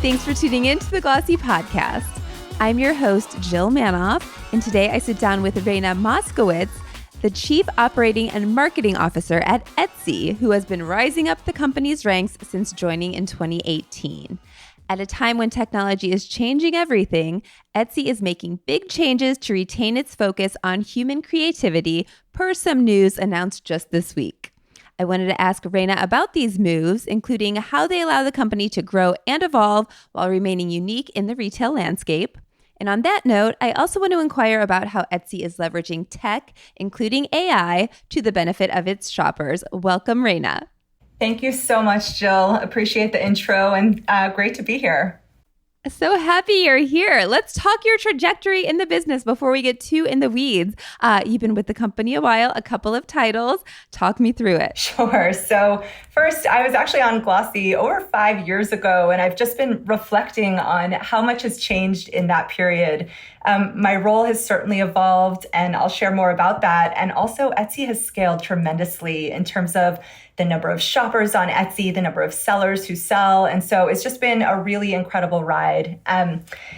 Thanks for tuning in to the Glossy Podcast. I'm your host, Jill Manoff, and today I sit down with Raina Moskowitz, the Chief Operating and Marketing Officer at Etsy, who has been rising up the company's ranks since joining in 2018. At a time when technology is changing everything, Etsy is making big changes to retain its focus on human creativity, per some news announced just this week. I wanted to ask Raina about these moves, including how they allow the company to grow and evolve while remaining unique in the retail landscape. And on that note, I also want to inquire about how Etsy is leveraging tech, including AI, to the benefit of its shoppers. Welcome, Raina. Thank you so much, Jill. Appreciate the intro and great to be here. So happy you're here. Let's talk your trajectory in the business before we get too in the weeds. You've been with the company a while, a couple of titles. Talk me through it. Sure. So first, I was actually on Glossy over 5 years ago, and I've just been reflecting on how much has changed in that period. My role has certainly evolved, and I'll share more about that. And also, Etsy has scaled tremendously in terms of the number of shoppers on Etsy, the number of sellers who sell. And so it's just been a really incredible ride.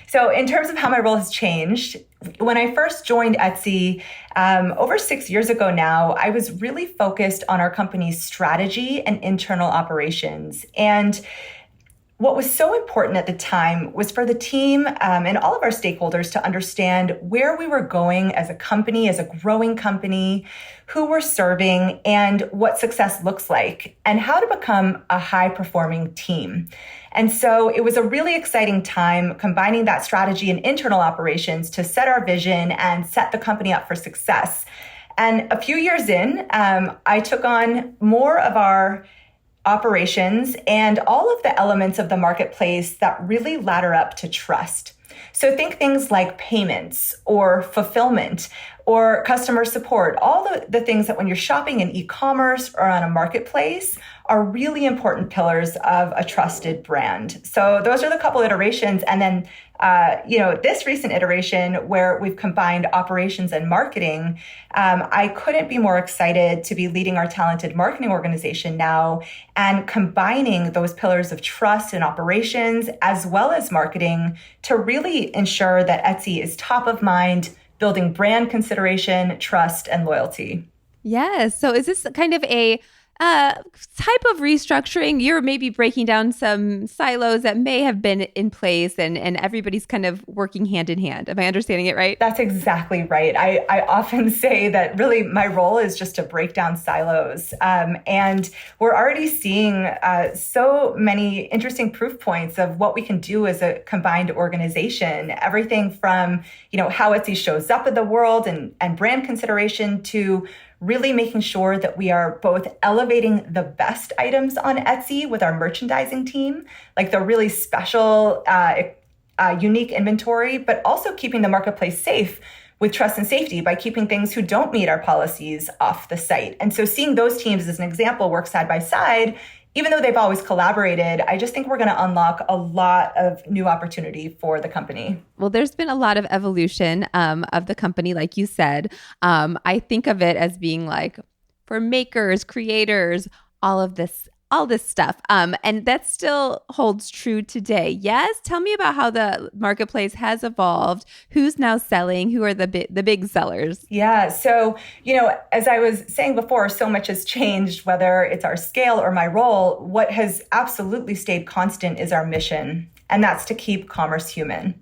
So in terms of how my role has changed, when I first joined Etsy over 6 years ago now, I was really focused on our company's strategy and internal operations. And what was so important at the time was for the team and all of our stakeholders to understand where we were going as a company, as a growing company, who we're serving, and what success looks like, and how to become a high-performing team. And so it was a really exciting time combining that strategy and internal operations to set our vision and set the company up for success. And a few years in, I took on more of our operations and all of the elements of the marketplace that really ladder up to trust. So think things like payments or fulfillment or customer support, all the things that when you're shopping in e-commerce or on a marketplace are really important pillars of a trusted brand. So those are the couple iterations. And then, this recent iteration where we've combined operations and marketing, I couldn't be more excited to be leading our talented marketing organization now and combining those pillars of trust and operations as well as marketing to really ensure that Etsy is top of mind, building brand consideration, trust, and loyalty. Yes. So is this kind of a type of restructuring? You're maybe breaking down some silos that may have been in place and everybody's kind of working hand in hand. Am I understanding it right? That's exactly right. I often say that really my role is just to break down silos. And we're already seeing so many interesting proof points of what we can do as a combined organization. Everything from, how Etsy shows up in the world and brand consideration to really making sure that we are both elevating the best items on Etsy with our merchandising team, like the really special, unique inventory, but also keeping the marketplace safe with trust and safety by keeping things who don't meet our policies off the site. And so seeing those teams as an example work side by side, even though they've always collaborated, I just think we're going to unlock a lot of new opportunity for the company. Well, there's been a lot of evolution of the company, like you said. I think of it as being like for makers, creators, all this stuff. And that still holds true today. Yes? Tell me about how the marketplace has evolved. Who's now selling? Who are the big sellers? Yeah. So, as I was saying before, so much has changed, whether it's our scale or my role. What has absolutely stayed constant is our mission, and that's to keep commerce human.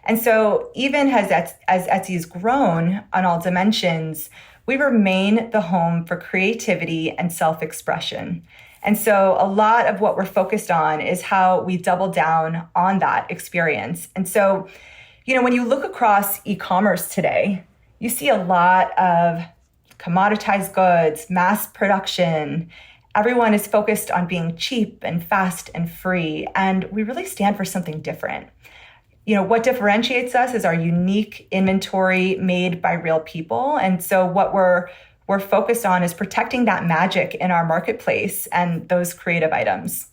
And so even as Etsy's grown on all dimensions, we remain the home for creativity and self-expression. And so a lot of what we're focused on is how we double down on that experience. And so, when you look across e-commerce today, you see a lot of commoditized goods, mass production. Everyone is focused on being cheap and fast and free. And we really stand for something different. What differentiates us is our unique inventory made by real people. And so what we're focused on is protecting that magic in our marketplace and those creative items.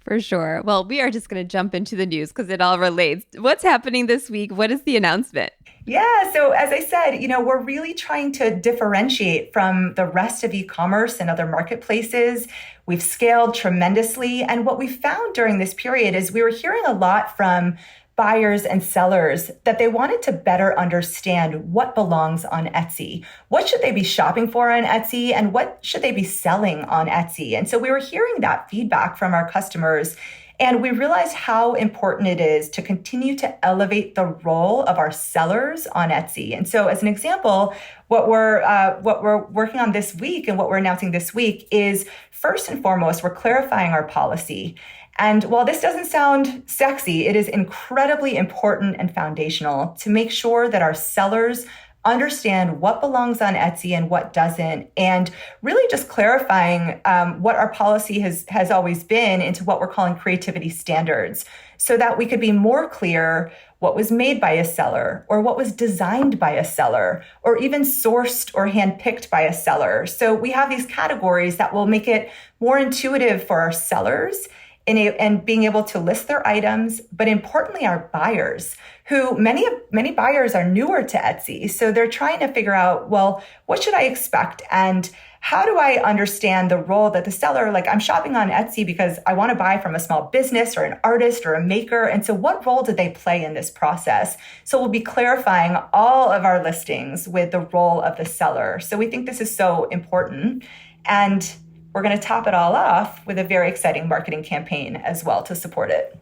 For sure. Well, we are just going to jump into the news because it all relates. What's happening this week? What is the announcement? Yeah. So as I said, we're really trying to differentiate from the rest of e-commerce and other marketplaces. We've scaled tremendously. And what we found during this period is we were hearing a lot from buyers and sellers that they wanted to better understand what belongs on Etsy. What should they be shopping for on Etsy and what should they be selling on Etsy? And so we were hearing that feedback from our customers. And we realized how important it is to continue to elevate the role of our sellers on Etsy. And so as an example, what we're working on this week and what we're announcing this week is, first and foremost, we're clarifying our policy. And while this doesn't sound sexy, it is incredibly important and foundational to make sure that our sellers understand what belongs on Etsy and what doesn't, and really just clarifying what our policy has always been into what we're calling creativity standards, so that we could be more clear what was made by a seller or what was designed by a seller or even sourced or handpicked by a seller. So we have these categories that will make it more intuitive for our sellers and being able to list their items, but importantly, our buyers, who many buyers are newer to Etsy. So they're trying to figure out, well, what should I expect? And how do I understand the role that the seller, like I'm shopping on Etsy because I want to buy from a small business or an artist or a maker. And so what role do they play in this process? So we'll be clarifying all of our listings with the role of the seller. So we think this is so important. And we're going to top it all off with a very exciting marketing campaign as well to support it.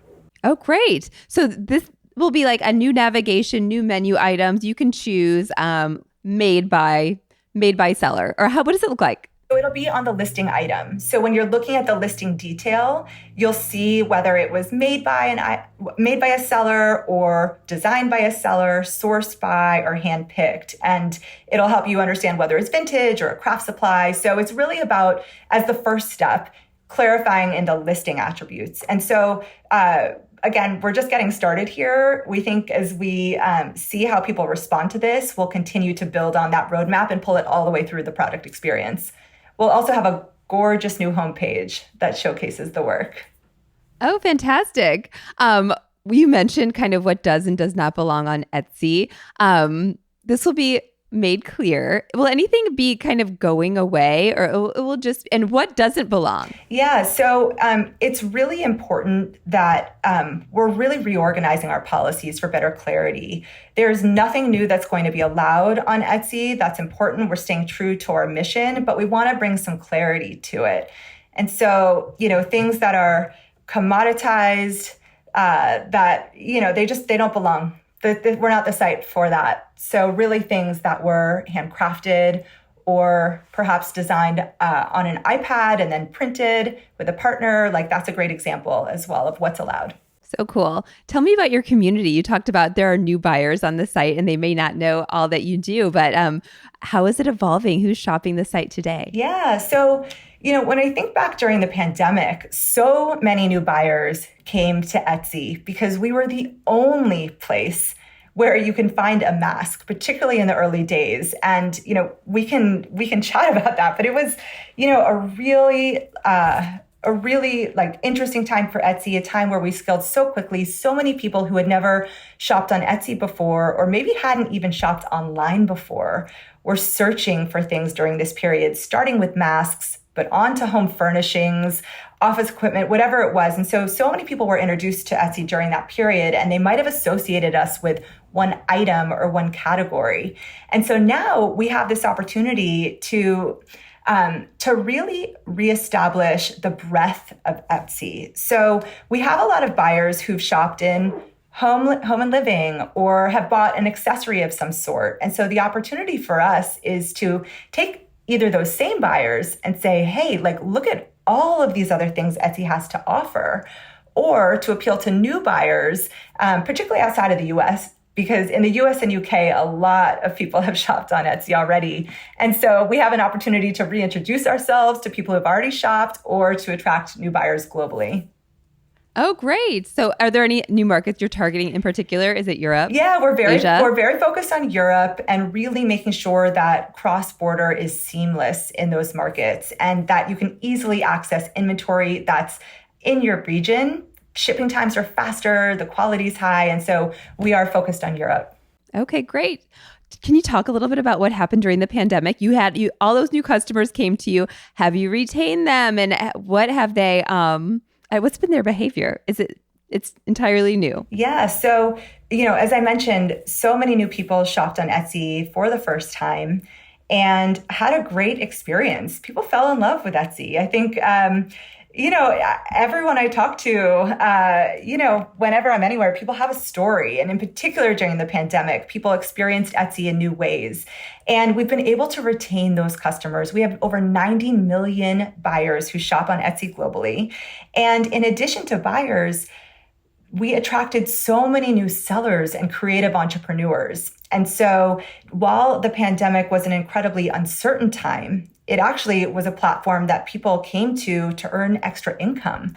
Oh, great. So this will be like a new navigation, new menu items you can choose, made by seller. Or what does it look like? So it'll be on the listing item. So when you're looking at the listing detail, you'll see whether it was made by a seller or designed by a seller, sourced by, or handpicked. And it'll help you understand whether it's vintage or a craft supply. So it's really about, as the first step, clarifying in the listing attributes. And so again, we're just getting started here. We think as we see how people respond to this, we'll continue to build on that roadmap and pull it all the way through the product experience. We'll also have a gorgeous new homepage that showcases the work. Oh, fantastic. You mentioned kind of what does and does not belong on Etsy. This will be made clear. Will anything be kind of going away, or it will just, and what doesn't belong? Yeah, so it's really important that we're really reorganizing our policies for better clarity. There's nothing new that's going to be allowed on Etsy. That's important. We're staying true to our mission, but we want to bring some clarity to it. And so, things that are commoditized, that, they don't belong. We're not the site for that. So really things that were handcrafted or perhaps designed on an iPad and then printed with a partner, like that's a great example as well of what's allowed. So cool. Tell me about your community. You talked about there are new buyers on the site and they may not know all that you do, but how is it evolving? Who's shopping the site today? Yeah. So, when I think back during the pandemic, so many new buyers came to Etsy because we were the only place where you can find a mask, particularly in the early days. And, we can chat about that, but it was, a really like interesting time for Etsy, a time where we scaled so quickly. So many people who had never shopped on Etsy before, or maybe hadn't even shopped online before, were searching for things during this period, starting with masks, but on to home furnishings, office equipment, whatever it was. And so many people were introduced to Etsy during that period, and they might have associated us with one item or one category. And so now we have this opportunity to really reestablish the breadth of Etsy. So we have a lot of buyers who've shopped in home and living or have bought an accessory of some sort. And so the opportunity for us is to take either those same buyers and say, hey, like, look at all of these other things Etsy has to offer, or to appeal to new buyers, particularly outside of the US, because in the US and UK, a lot of people have shopped on Etsy already. And so we have an opportunity to reintroduce ourselves to people who've already shopped or to attract new buyers globally. Oh, great. So are there any new markets you're targeting in particular? Is it Europe? Yeah, we're Asia? very focused on Europe and really making sure that cross-border is seamless in those markets and that you can easily access inventory that's in your region. Shipping times are faster, the quality is high, and so we are focused on Europe. Okay, great. Can you talk a little bit about what happened during the pandemic? You all those new customers came to you. Have you retained them, and what have they? What's been their behavior? It's entirely new? Yeah. So, as I mentioned, so many new people shopped on Etsy for the first time and had a great experience. People fell in love with Etsy. I think, everyone I talk to, whenever I'm anywhere, people have a story. And in particular, during the pandemic, people experienced Etsy in new ways. And we've been able to retain those customers. We have over 90 million buyers who shop on Etsy globally. And in addition to buyers, we attracted so many new sellers and creative entrepreneurs. And so while the pandemic was an incredibly uncertain time, it actually was a platform that people came to earn extra income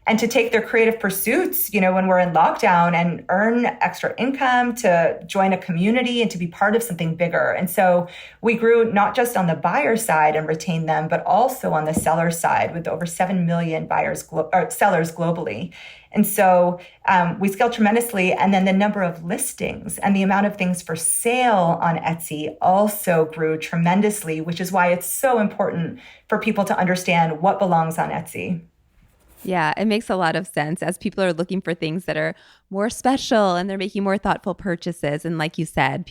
and to take their creative pursuits, when we're in lockdown, and earn extra income, to join a community and to be part of something bigger. And so we grew not just on the buyer side and retained them, but also on the seller side with over 7 million sellers globally. And so we scaled tremendously. And then the number of listings and the amount of things for sale on Etsy also grew tremendously, which is why it's so important for people to understand what belongs on Etsy. Yeah, it makes a lot of sense as people are looking for things that are more special and they're making more thoughtful purchases. And like you said,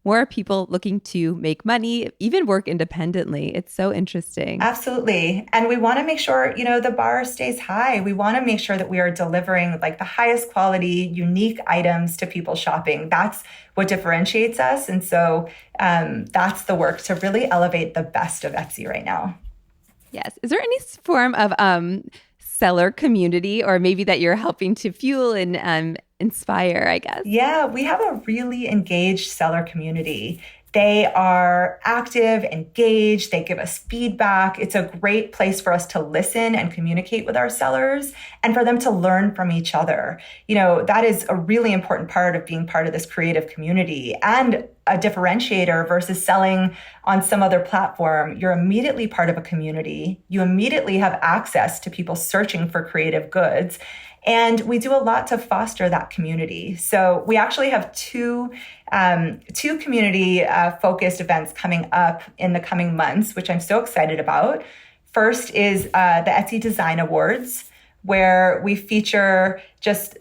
more people looking to make money, even work independently. It's so interesting. Absolutely. And we want to make sure, the bar stays high. We want to make sure that we are delivering the highest quality, unique items to people shopping. That's what differentiates us. And so that's the work to really elevate the best of Etsy right now. Yes. Is there any form of seller community, or maybe that you're helping to fuel and inspire, I guess? Yeah, we have a really engaged seller community. They are active, engaged. They give us feedback. It's a great place for us to listen and communicate with our sellers and for them to learn from each other. That is a really important part of being part of this creative community and a differentiator versus selling on some other platform. You're immediately part of a community. You immediately have access to people searching for creative goods. And we do a lot to foster that community. So we actually have two community focused events coming up in the coming months, which I'm so excited about. First is the Etsy Design Awards, where we feature just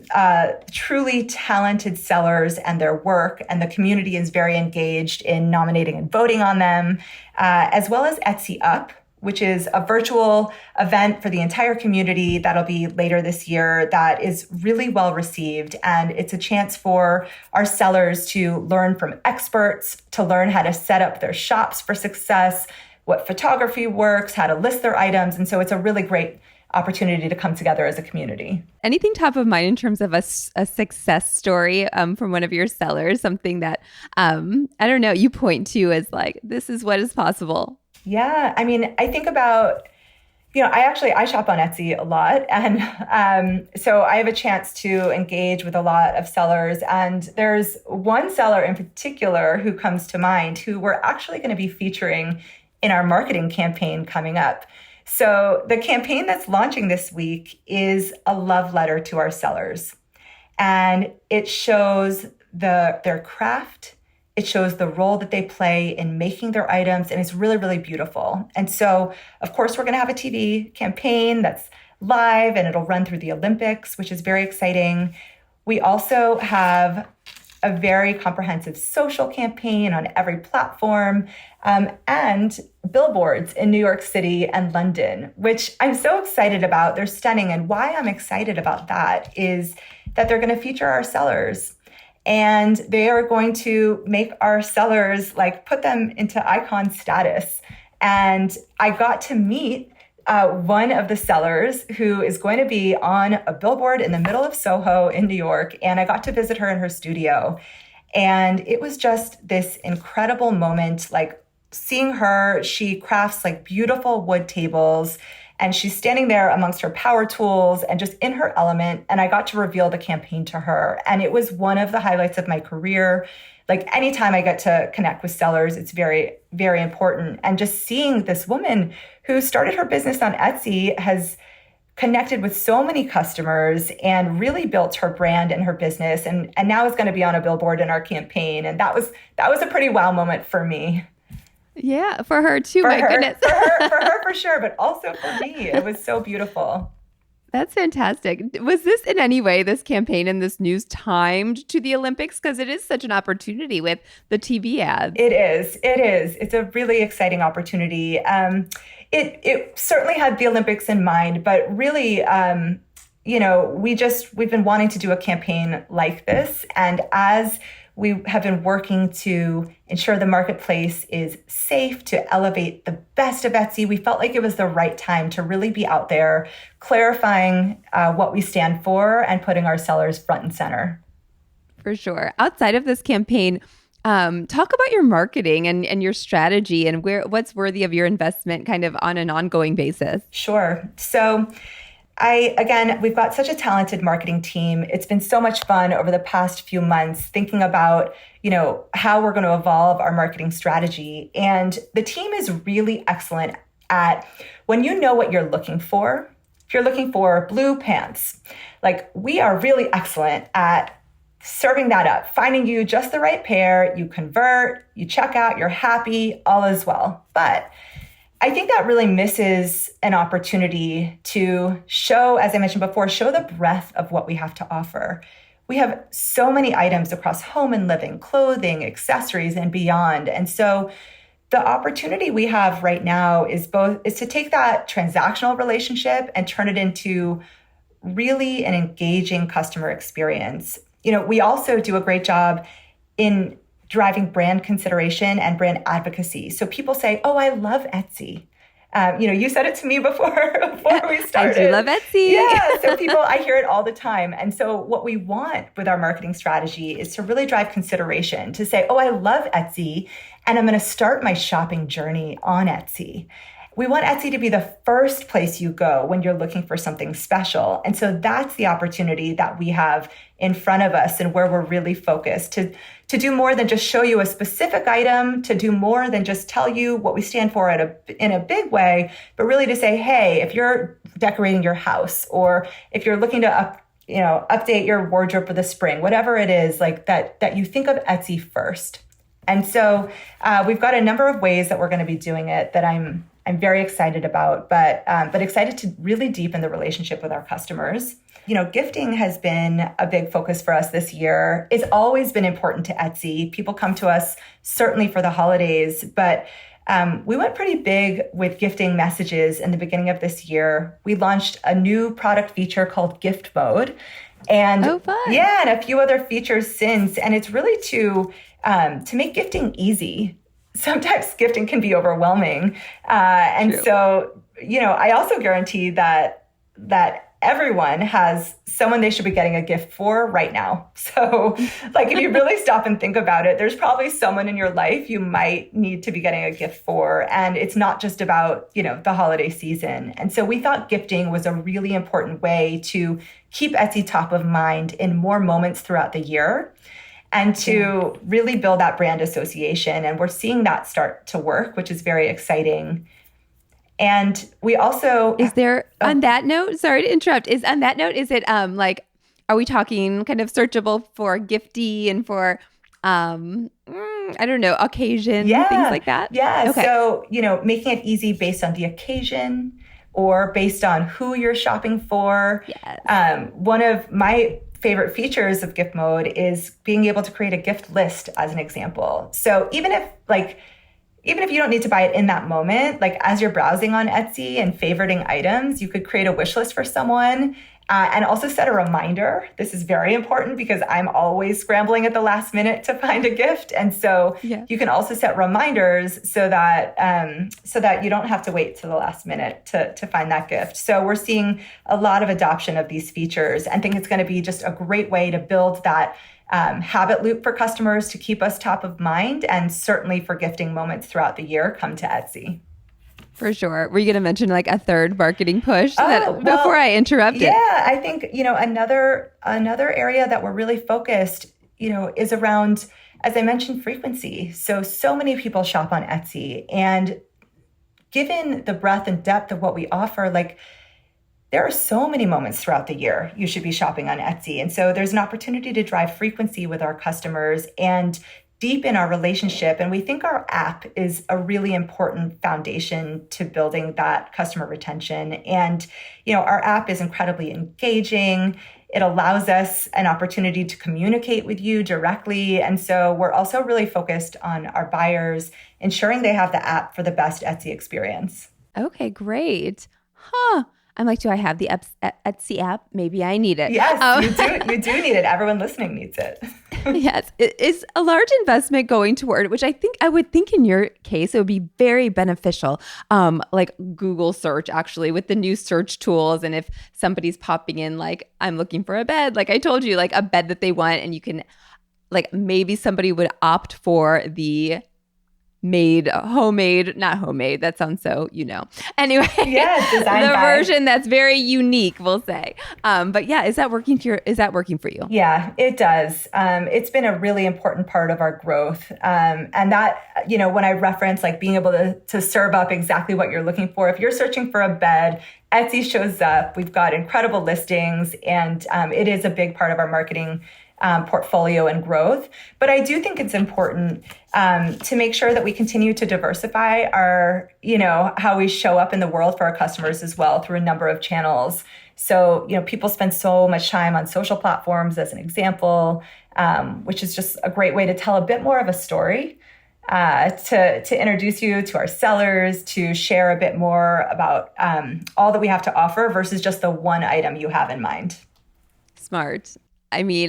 truly talented sellers and their work, and the community is very engaged in nominating and voting on them, as well as Etsy Up, which is a virtual event for the entire community that'll be later this year that is really well received. And it's a chance for our sellers to learn from experts, to learn how to set up their shops for success, what photography works, how to list their items. And so it's a really great opportunity to come together as a community. Anything top of mind in terms of a success story from one of your sellers, something that, you point to as this is what is possible? Yeah. I think about, I shop on Etsy a lot. And so I have a chance to engage with a lot of sellers. And there's one seller in particular who comes to mind who we're actually going to be featuring in our marketing campaign coming up. So the campaign that's launching this week is a love letter to our sellers. And it shows their craft. It shows the role that they play in making their items, and it's really, really beautiful. And so, of course, we're going to have a TV campaign that's live, and it'll run through the Olympics, which is very exciting. We also have a very comprehensive social campaign on every platform, and billboards in New York City and London, which I'm so excited about. They're stunning. And why I'm excited about that is that they're going to feature our sellers. And they are going to make our sellers put them into icon status. And I got to meet one of the sellers who is going to be on a billboard in the middle of Soho in New York. And I got to visit her in her studio. And it was just this incredible moment, seeing her. She crafts beautiful wood tables. And she's standing there amongst her power tools and just in her element. And I got to reveal the campaign to her. And it was one of the highlights of my career. Anytime I get to connect with sellers, it's very, very important. And just seeing this woman who started her business on Etsy has connected with so many customers and really built her brand and her business. And now is going to be on a billboard in our campaign. And that was a pretty wow moment for me. Yeah, for her too, goodness. For her for sure, but also for me. It was so beautiful. That's fantastic. Was this in any way, this campaign and this news timed to the Olympics? Because it is such an opportunity with the TV ads. It is. It's a really exciting opportunity. It certainly had the Olympics in mind, but really, we've been wanting to do a campaign like this. And as we have been working to ensure the marketplace is safe, to elevate the best of Etsy, we felt like it was the right time to really be out there clarifying what we stand for and putting our sellers front and center. For sure. Outside of this campaign, talk about your marketing and your strategy and what's worthy of your investment kind of on an ongoing basis. Sure. So we've got such a talented marketing team. It's been so much fun over the past few months thinking about, how we're going to evolve our marketing strategy. And the team is really excellent at when you know what you're looking for. If you're looking for blue pants, like we are really excellent at serving that up, finding you just the right pair, you convert, you check out, you're happy, all is well. But I think that really misses an opportunity to show, as I mentioned before, show the breadth of what we have to offer. We have so many items across home and living, clothing, accessories, and beyond. And so the opportunity we have right now is to take that transactional relationship and turn it into really an engaging customer experience. We also do a great job in driving brand consideration and brand advocacy. So people say, "Oh, I love Etsy." You said it to me before we started. I do love Etsy. Yeah. So I hear it all the time. And so what we want with our marketing strategy is to really drive consideration, to say, "Oh, I love Etsy, and I'm going to start my shopping journey on Etsy." We want Etsy to be the first place you go when you're looking for something special. And so that's the opportunity that we have in front of us and where we're really focused to do more than just show you a specific item, to do more than just tell you what we stand for in a big way, but really to say, hey, if you're decorating your house or if you're looking to update your wardrobe for the spring, whatever it is, like that you think of Etsy first. And so we've got a number of ways that we're going to be doing it that I'm very excited about, but excited to really deepen the relationship with our customers. Gifting has been a big focus for us this year. It's always been important to Etsy. People come to us certainly for the holidays, but we went pretty big with gifting messages in the beginning of this year. We launched a new product feature called Gift Mode. And and a few other features since. And it's really to make gifting easy. Sometimes gifting can be overwhelming. True. So, I also guarantee that everyone has someone they should be getting a gift for right now. So if you really stop and think about it, there's probably someone in your life you might need to be getting a gift for. And it's not just about, the holiday season. And so we thought gifting was a really important way to keep Etsy top of mind in more moments throughout the year, and to really build that brand association. And we're seeing that start to work, which is very exciting. And we also... Is there, on that note, sorry to interrupt, is it are we talking kind of searchable for gifty and for, occasion, things like that? Yeah. Okay. So, making it easy based on the occasion or based on who you're shopping for. Yes. One of my favorite features of Gift Mode is being able to create a gift list as an example. So even if you don't need to buy it in that moment, as you're browsing on Etsy and favoriting items, you could create a wish list for someone and also set a reminder. This is very important because I'm always scrambling at the last minute to find a gift. And so you can also set reminders so that you don't have to wait to the last minute to find that gift. So we're seeing a lot of adoption of these features and think it's going to be just a great way to build that habit loop for customers to keep us top of mind, and certainly for gifting moments throughout the year, come to Etsy. For sure. Were you going to mention a third marketing push before I interrupted? Yeah, I think, another area that we're really focused, is around, as I mentioned, frequency. So many people shop on Etsy, and given the breadth and depth of what we offer, there are so many moments throughout the year you should be shopping on Etsy. And so there's an opportunity to drive frequency with our customers and deepen our relationship. And we think our app is a really important foundation to building that customer retention. And, our app is incredibly engaging. It allows us an opportunity to communicate with you directly. And so we're also really focused on our buyers, ensuring they have the app for the best Etsy experience. Okay, great. I'm like, do I have the Etsy app? Maybe I need it. Yes, you do. You do need it. Everyone listening needs it. Yes, it is a large investment going toward, which I would think in your case, it would be very beneficial. Like Google search, actually, with the new search tools. And if somebody's popping in, like, I'm looking for a bed, like I told you, like a bed that they want, and you can, like, maybe somebody would opt for the homemade, not homemade. That sounds so, Anyway, yeah, design the version that's very unique, we'll say. But yeah, is that working for you? Yeah, it does. It's been a really important part of our growth. And that, when I reference like being able to serve up exactly what you're looking for, if you're searching for a bed, Etsy shows up. We've got incredible listings, and it is a big part of our marketing portfolio and growth. But I do think it's important to make sure that we continue to diversify our, how we show up in the world for our customers as well through a number of channels. So, people spend so much time on social platforms, as an example, which is just a great way to tell a bit more of a story, to introduce you to our sellers, to share a bit more about all that we have to offer versus just the one item you have in mind. Smart. I mean,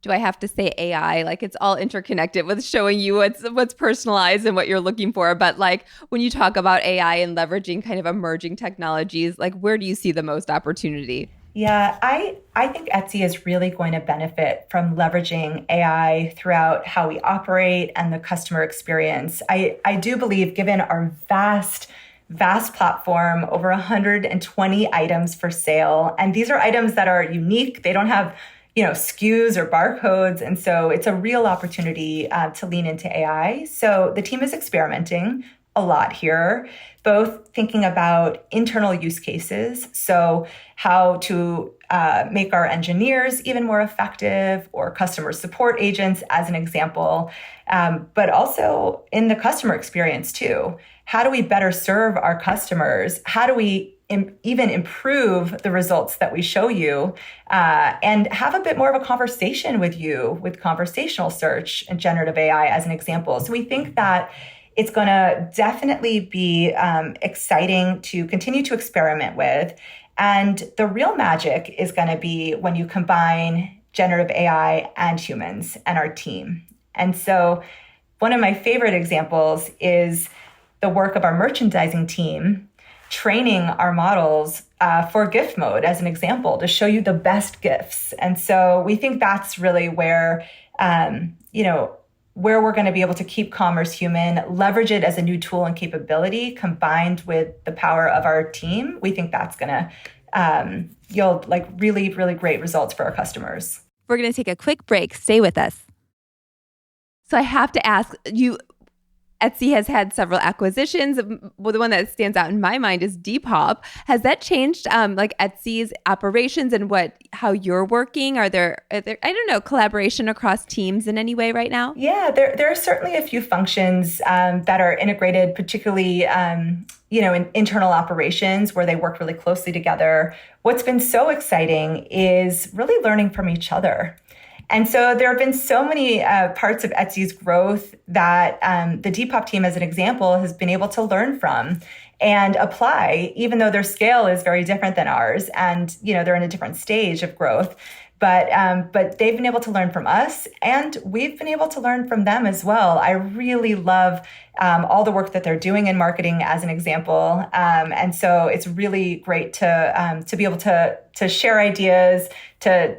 do I have to say AI? Like, it's all interconnected with showing you what's personalized and what you're looking for. But like, when you talk about AI and leveraging kind of emerging technologies, like, where do you see the most opportunity? Yeah, I think Etsy is really going to benefit from leveraging AI throughout how we operate and the customer experience. I do believe, given our vast platform, over 120 items for sale, and these are items that are unique. They don't have SKUs or barcodes. And so it's a real opportunity to lean into AI. So the team is experimenting a lot here, both thinking about internal use cases. So how to make our engineers even more effective, or customer support agents as an example, but also in the customer experience too. How do we better serve our customers? How do we even improve the results that we show you, and have a bit more of a conversation with you with conversational search and generative AI as an example. So we think that it's going to definitely be exciting to continue to experiment with. And the real magic is going to be when you combine generative AI and humans and our team. And so one of my favorite examples is the work of our merchandising team training our models for gift mode, as an example, to show you the best gifts. And so we think that's really where, where we're going to be able to keep commerce human, leverage it as a new tool and capability combined with the power of our team. We think that's going to yield like really, really great results for our customers. We're going to take a quick break. Stay with us. So I have to ask you, Etsy has had several acquisitions. Well, the one that stands out in my mind is Depop. Has that changed like Etsy's operations and how you're working? Are there collaboration across teams in any way right now? Yeah, there are certainly a few functions that are integrated, particularly in internal operations where they work really closely together. What's been so exciting is really learning from each other. And so there have been so many parts of Etsy's growth that the Depop team, as an example, has been able to learn from and apply, even though their scale is very different than ours. And, they're in a different stage of growth. But they've been able to learn from us, and we've been able to learn from them as well. I really love all the work that they're doing in marketing, as an example. And so it's really great to be able to share ideas, to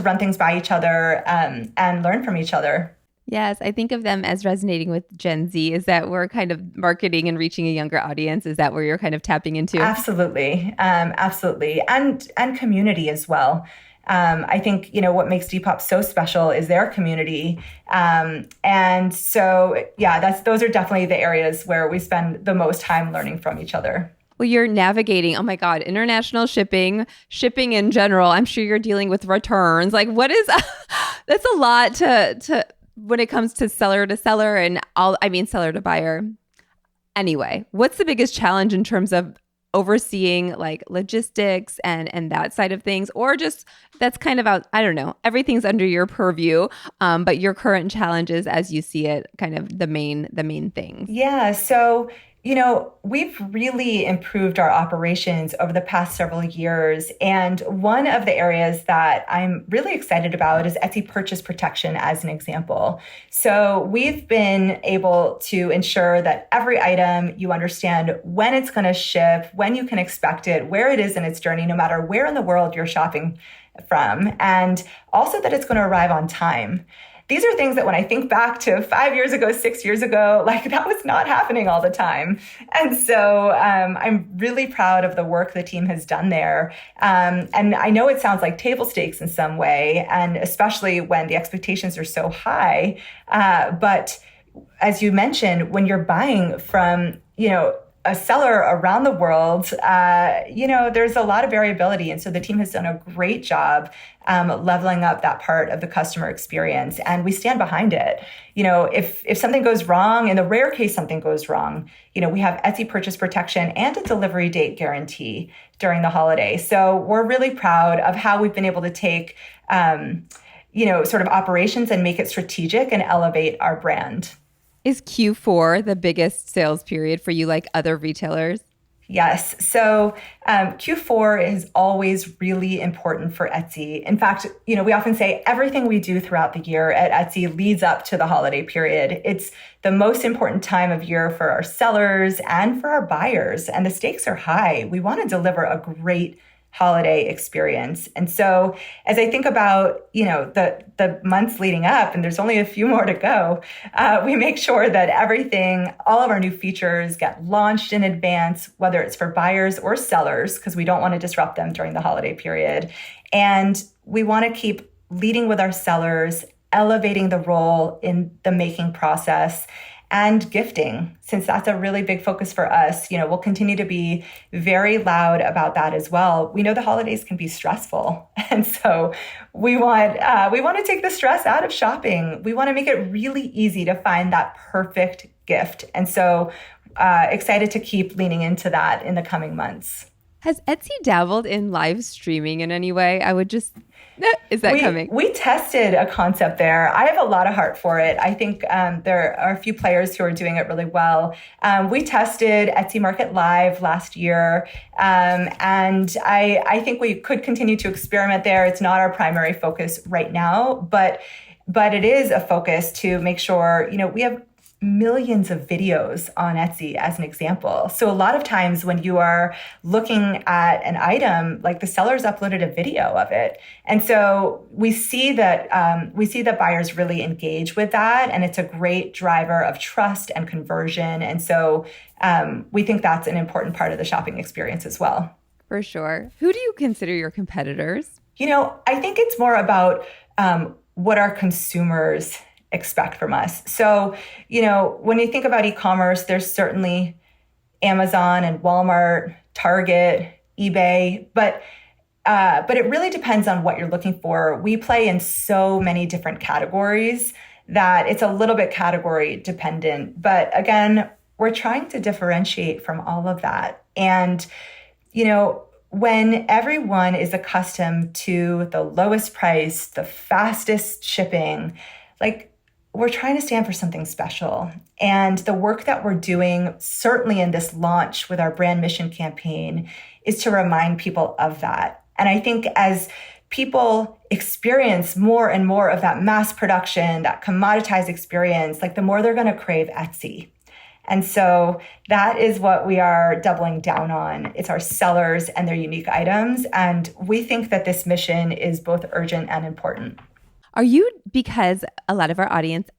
run things by each other, and learn from each other. Yes, I think of them as resonating with Gen Z. Is that we're kind of marketing and reaching a younger audience? Is that where you're kind of tapping into? Absolutely. Absolutely. And community as well. I think, what makes Depop so special is their community. And so, yeah, those are definitely the areas where we spend the most time learning from each other. Well, you're navigating, oh my God, international shipping in general. I'm sure you're dealing with returns. Like what is, that's a lot to when it comes to seller and seller to buyer. Anyway, what's the biggest challenge in terms of overseeing like logistics and that side of things, or just that's kind of out, I don't know, everything's under your purview, but your current challenges as you see it, kind of the main things. Yeah. So, we've really improved our operations over the past several years. And one of the areas that I'm really excited about is Etsy purchase protection as an example. So we've been able to ensure that every item, you understand when it's going to ship, when you can expect it, where it is in its journey, no matter where in the world you're shopping from, and also that it's going to arrive on time. These are things that when I think back to 5 years ago, 6 years ago, like that was not happening all the time. And so I'm really proud of the work the team has done there. And I know it sounds like table stakes in some way, and especially when the expectations are so high. But as you mentioned, when you're buying from, a seller around the world, there's a lot of variability. And so the team has done a great job leveling up that part of the customer experience. And we stand behind it. If something goes wrong, in the rare case something goes wrong, we have Etsy purchase protection and a delivery date guarantee during the holiday. So we're really proud of how we've been able to take, sort of operations and make it strategic and elevate our brand. Is Q4 the biggest sales period for you, like other retailers? Yes. So Q4 is always really important for Etsy. In fact, we often say everything we do throughout the year at Etsy leads up to the holiday period. It's the most important time of year for our sellers and for our buyers, and the stakes are high. We want to deliver a great holiday experience. And so as I think about, the months leading up, and there's only a few more to go, we make sure that all of our new features get launched in advance, whether it's for buyers or sellers, because we don't want to disrupt them during the holiday period. And we want to keep leading with our sellers, elevating the role in the making process, and gifting, since that's a really big focus for us. We'll continue to be very loud about that as well. We know the holidays can be stressful. And so we want to take the stress out of shopping. We want to make it really easy to find that perfect gift. And so excited to keep leaning into that in the coming months. Has Etsy dabbled in live streaming in any way? Is that coming? We tested a concept there. I have a lot of heart for it. I think there are a few players who are doing it really well. We tested Etsy Market Live last year, and I think we could continue to experiment there. It's not our primary focus right now, but it is a focus to make sure, we have millions of videos on Etsy as an example. So a lot of times when you are looking at an item, like the seller's uploaded a video of it. And so we see that buyers really engage with that. And it's a great driver of trust and conversion. And so we think that's an important part of the shopping experience as well. For sure. Who do you consider your competitors? I think it's more about what our consumers expect from us. So, when you think about e-commerce, there's certainly Amazon and Walmart, Target, eBay, but it really depends on what you're looking for. We play in so many different categories that it's a little bit category dependent. But again, we're trying to differentiate from all of that. And, when everyone is accustomed to the lowest price, the fastest shipping, we're trying to stand for something special. And the work that we're doing, certainly in this launch with our brand mission campaign, is to remind people of that. And I think as people experience more and more of that mass production, that commoditized experience, the more they're going to crave Etsy. And so that is what we are doubling down on. It's our sellers and their unique items. And we think that this mission is both urgent and important. Are you, because a lot of our audience,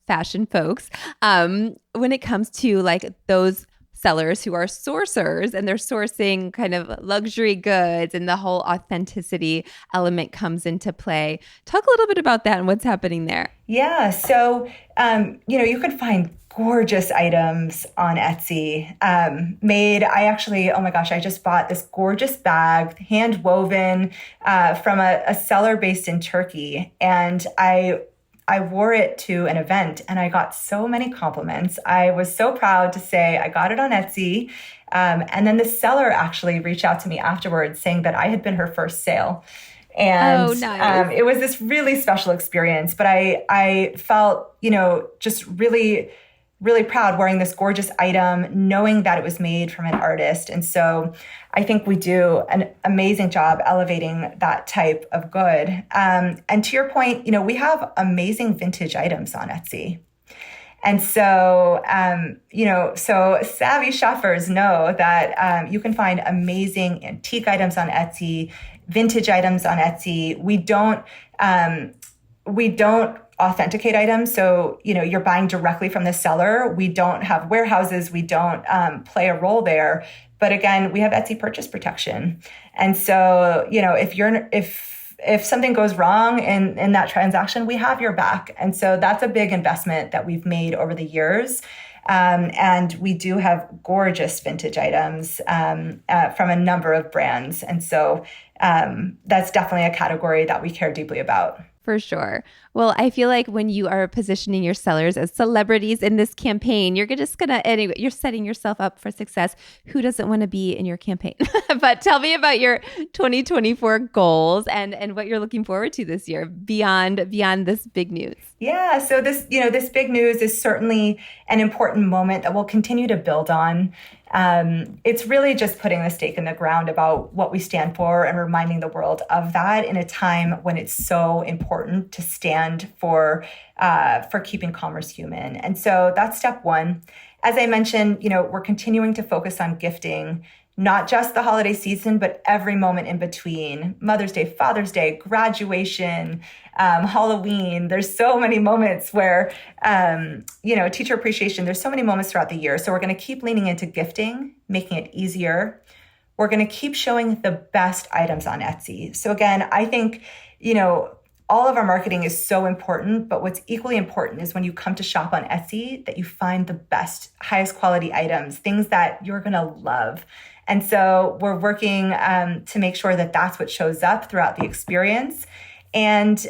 fashion folks, when it comes to those sellers who are sourcers and they're sourcing kind of luxury goods and the whole authenticity element comes into play. Talk a little bit about that and what's happening there. Yeah. So, you can find gorgeous items on Etsy. Made, I just bought this gorgeous bag, hand woven from a seller based in Turkey. And I wore it to an event and I got so many compliments. I was so proud to say I got it on Etsy. And then the seller actually reached out to me afterwards saying that I had been her first sale. And nice. It was this really special experience, but I felt, just really, really proud wearing this gorgeous item, knowing that it was made from an artist. And so I think we do an amazing job elevating that type of good. And to your point, we have amazing vintage items on Etsy. And so, so savvy shoppers know that you can find amazing antique items on Etsy, vintage items on Etsy. We don't authenticate items. So, you're buying directly from the seller. We don't have warehouses. We don't play a role there. But again, we have Etsy purchase protection. And so, if something goes wrong in that transaction, we have your back. And so that's a big investment that we've made over the years. And we do have gorgeous vintage items from a number of brands. And so that's definitely a category that we care deeply about. For sure. Well, I feel like when you are positioning your sellers as celebrities in this campaign, you're you're setting yourself up for success. Who doesn't want to be in your campaign? But tell me about your 2024 goals and what you're looking forward to this year beyond this big news. Yeah. So this big news is certainly an important moment that we'll continue to build on. It's really just putting the stake in the ground about what we stand for and reminding the world of that in a time when it's so important to stand for keeping commerce human. And so that's step one. As I mentioned, we're continuing to focus on gifting, not just the holiday season, but every moment in between. Mother's Day, Father's Day, graduation, Halloween. There's so many moments where, teacher appreciation, there's so many moments throughout the year. So we're going to keep leaning into gifting, making it easier. We're going to keep showing the best items on Etsy. So again, I think, all of our marketing is so important, but what's equally important is when you come to shop on Etsy, that you find the best, highest quality items, things that you're going to love. And so we're working to make sure that that's what shows up throughout the experience, and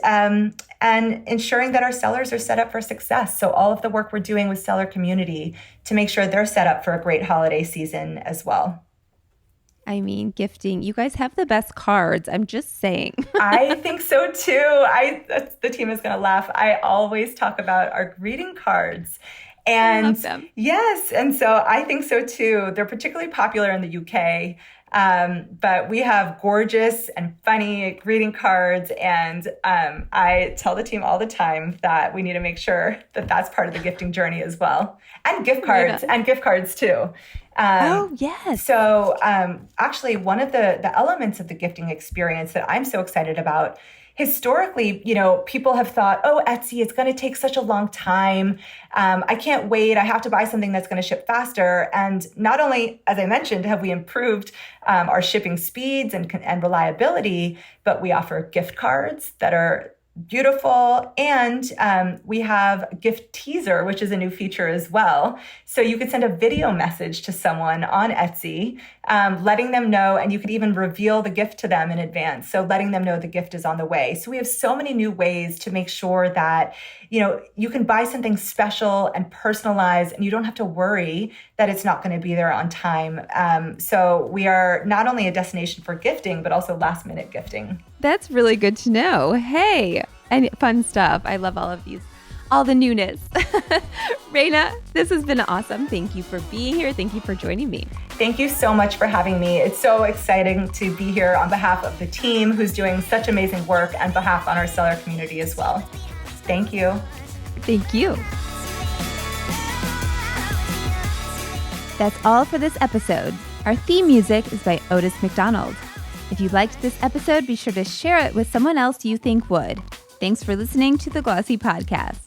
ensuring that our sellers are set up for success. So all of the work we're doing with seller community to make sure they're set up for a great holiday season as well. I mean, gifting, you guys have the best cards. I'm just saying. I think so too. The team is going to laugh. I always talk about our greeting cards. And I love them. Yes. And so I think so too. They're particularly popular in the UK. But we have gorgeous and funny greeting cards. And I tell the team all the time that we need to make sure that that's part of the gifting journey as well. And gift cards too. Oh, yes. So actually, one of the elements of the gifting experience that I'm so excited about, historically, people have thought, oh, Etsy, it's going to take such a long time. I can't wait. I have to buy something that's going to ship faster. And not only, as I mentioned, have we improved our shipping speeds and reliability, but we offer gift cards that are beautiful. And we have gift teaser, which is a new feature as well. So you could send a video message to someone on Etsy, letting them know, and you could even reveal the gift to them in advance. So letting them know the gift is on the way. So we have so many new ways to make sure that, you can buy something special and personalized, and you don't have to worry that it's not going to be there on time. So we are not only a destination for gifting, but also last minute gifting. That's really good to know. Hey, and fun stuff. I love all of these, all the newness. Raina, this has been awesome. Thank you for being here. Thank you for joining me. Thank you so much for having me. It's so exciting to be here on behalf of the team who's doing such amazing work, and behalf on our seller community as well. Thank you. Thank you. That's all for this episode. Our theme music is by Otis McDonald. If you liked this episode, be sure to share it with someone else you think would. Thanks for listening to the Glossy Podcast.